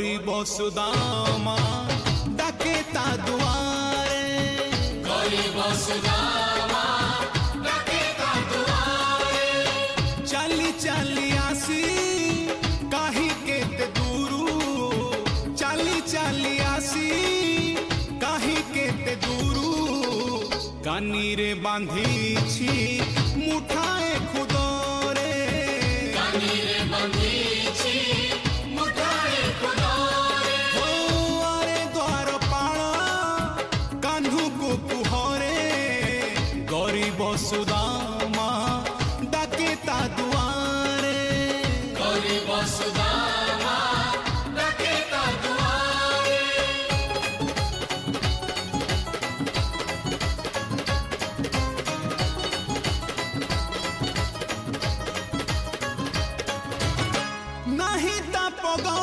गरीब सुदामा डाके ता दुआरे गरीब सुदामा डाके ता दुआरे चाली चाली आसी काही केते दूरू चाली चाली आसी काही केते दूरू कानी रे बांधी छी मुठाए खुदरे कानी रे बांधी छी मुठाए खुदरे हो अरे द्वार पाला कान्हू को कुहरे गरीब सुदामा डाके ता दुआरे गरीब सुदामा डाके ता दुआरे नहीं ता पगो